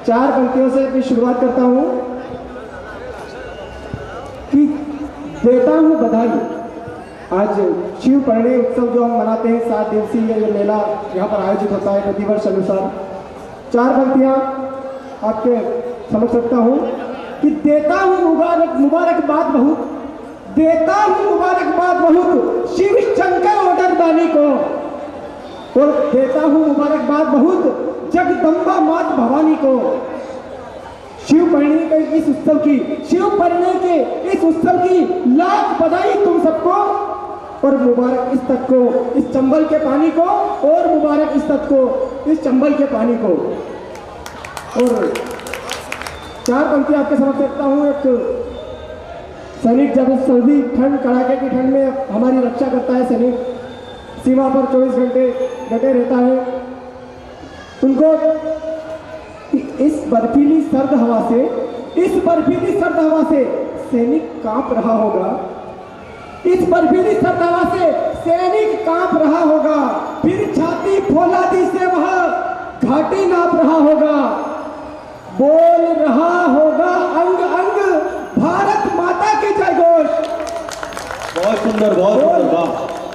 4 पंक्तियों से भी शुरुआत करता हूं कि देता हूं बधाई। आज शिव परिणय उत्सव जो हम मनाते हैं 7 दिवसीय ये मेला यहाँ पर आयोजित होता है प्रतिवर्ष अनुसार। 4 पंक्तियां आपके समझ सकता हूं कि देता हूं मुबारकबाद बहुत, देता हूं मुबारकबाद बहुत शिव शंकर ऑर्डर बानी को, और देता हूं मुबारकबाद बहुत जगदम्बा मात भवानी को। शिव परिणय के इस उत्सव की, शिव परिणय के इस उत्सव की लाख बधाई तुम सबको, और मुबारक इस तक को, इस चंबल के पानी को, और मुबारक इस तक को, इस चंबल के पानी को। और 4 पंक्ति आपके समझ सकता हूँ। एक सैनिक जब सर्दी ठंड कड़ाके की ठंड में हमारी रक्षा करता है, सैनिक सीमा पर 24 घंटे डटे रहता है, उनको इस बर्फीली सर्द हवा से, इस बर्फीली सर्द हवा से सैनिक कांप रहा होगा, इस बर्फीली सर्द हवा से सैनिक कांप रहा होगा, फिर छाती फौलादी से वह घाटी नाप रहा होगा, बोल रहा होगा अंग अंग भारत माता की जय घोष। बहुत सुंदर, बहुत सुंदर।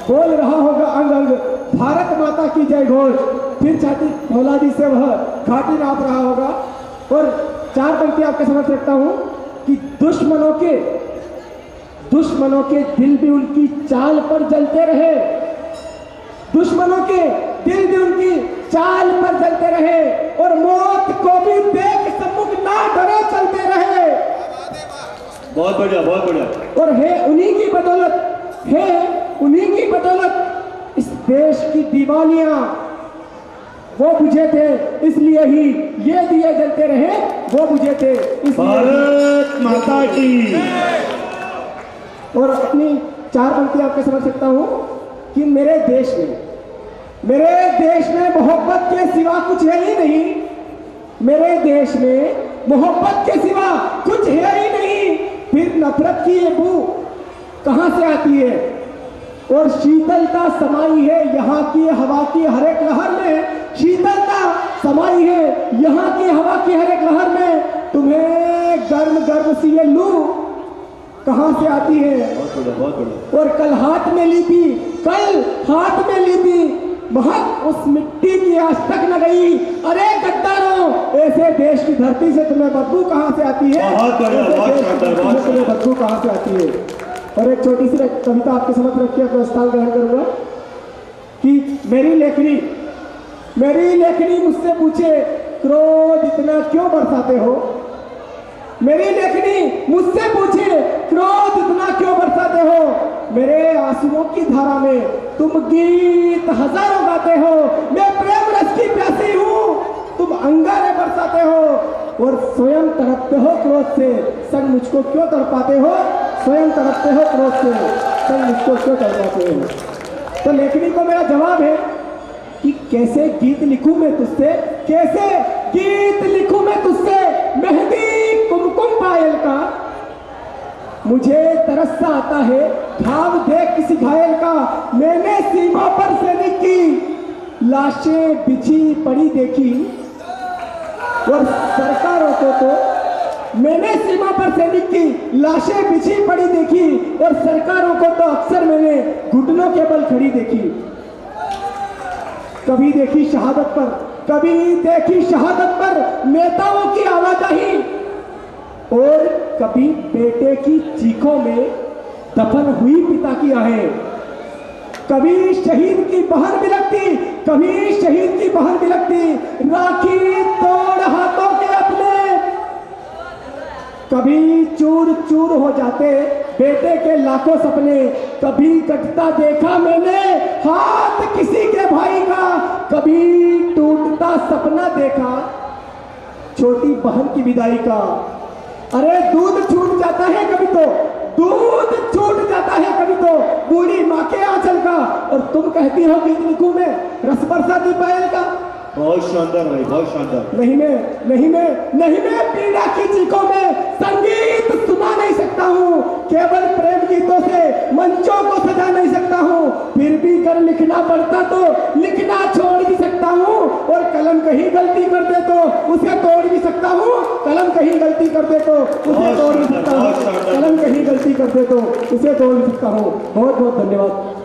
बोल रहा होगा अंग अंग भारत माता की जय घोष, फिर छाती फौलादी से वह घाटी नाप रहा होगा। और 4 पंक्ति आपके समझ सकता हूं कि दुश्मनों के दिल भी उनकी चाल पर जलते रहे, दुश्मनों के दिल भी उनकी चाल पर जलते रहे, और मौत को भी देख सम्मुख ना डरे चलते रहे। बहुत बढ़िया, बहुत बढ़िया। और है उन्हीं की बदौलत, है उन्हीं की बदौलत इस देश की दीवालियां वो बुझे थे, इसलिए ही ये दिए जलते रहे, वो बुझे थे भारत माता की। और अपनी 4 पंक्ति आपके समझ सकता हूं कि मेरे देश में मोहब्बत के सिवा कुछ है ही नहीं, मेरे देश में मोहब्बत के सिवा कुछ है ही नहीं, फिर नफरत की ये बू कहां से आती है, और शीतलता समाई है यहाँ की हवा की हर एक लहर में, शीतलता समाई है यहाँ की हवा की हर एक लहर में, तुम्हें गर्म गर्म सी ये लू कहां से आती है। बहुत बढ़िया, बहुत बढ़िया। और कल हाथ में ली थी महक उस मिट्टी की आज तक न गई, अरे गद्दारों ऐसे देश की धरती से तुम्हें बदबू कहां से आती है, बहुत बढ़िया, तुम्हें बदबू कहां से आती है। और एक छोटी सी कविता आपके समझ रखिए, अपना स्थान ग्रहण करूंगा कि मेरी लेखनी मुझसे पूछे क्रोध इतना क्यों बरसाते हो, मेरी लेखनी मुझसे पूछे क्रोध इतना क्यों बरसाते हो, मेरे आंसुओं की धारा में तुम गीत हजारों गाते हो, मैं प्रेम रस की प्यासी हूँ, तुम अंगारे बरसाते हो, और स्वयं तड़पते हो क्रोध से, संग मुझको क्यों तड़पाते हो, स्वयं तड़पते हो क्रोध से, संग मुझको क्यों तड़पाते हो। तो लेखनी को मेरा जवाब है कि कैसे गीत लिखूं मैं तुझसे, कैसे गीत लिखूं मैं तुझसे, मेहंदी कुमकुम पायल का, मुझे तरस सा आता है घाव देख किसी घायल का, मैंने सीमा पर सैनिक की लाशें बिछी पड़ी देखी, और सरकारों को तो मैंने सीमा पर सैनिक की लाशें बिछी पड़ी देखी, और सरकारों को तो अक्सर मैंने घुटनों के बल खड़ी देखी। कभी देखी शहादत पर नेताओं की आवाजाही, और कभी बेटे की चीखों में दफन हुई पिता की आहें, कभी शहीद की बहन बिलकती, राखी तोड़ हाथों के अपने, कभी चूर चूर हो जाते बेटे के लाखों सपने, कभी कटता देखा मैंने हाथ किसी के भाई का, कभी टूटता सपना देखा छोटी बहन की विदाई का। अरे दूध छूट जाता है कभी तो बूढ़ी माँ के आंचल का, और तुम कहती हो गीत लिखूं मैं रस बरसाती पायल का। बहुत शानदार भाई, बहुत शानदार। नहीं मैं पीड़ा की चीखों में संगीत सुना नहीं सकता हूँ, केवल प्रेम गीतों से मंचों को सजा नहीं सकता हूँ, फिर भी कर लिखना पड़ता तो लिखना छोड़ भी सकता हूँ, और कलम कहीं गलती कर दे तो उसे तोड़ भी सकता हूँ। कलम कहीं गलती कर दे तो उसे तोड़ भी सकता हूँ, कलम कहीं गलती कर दे तो उसे तोड़ भी सकता हूँ। बहुत बहुत धन्यवाद।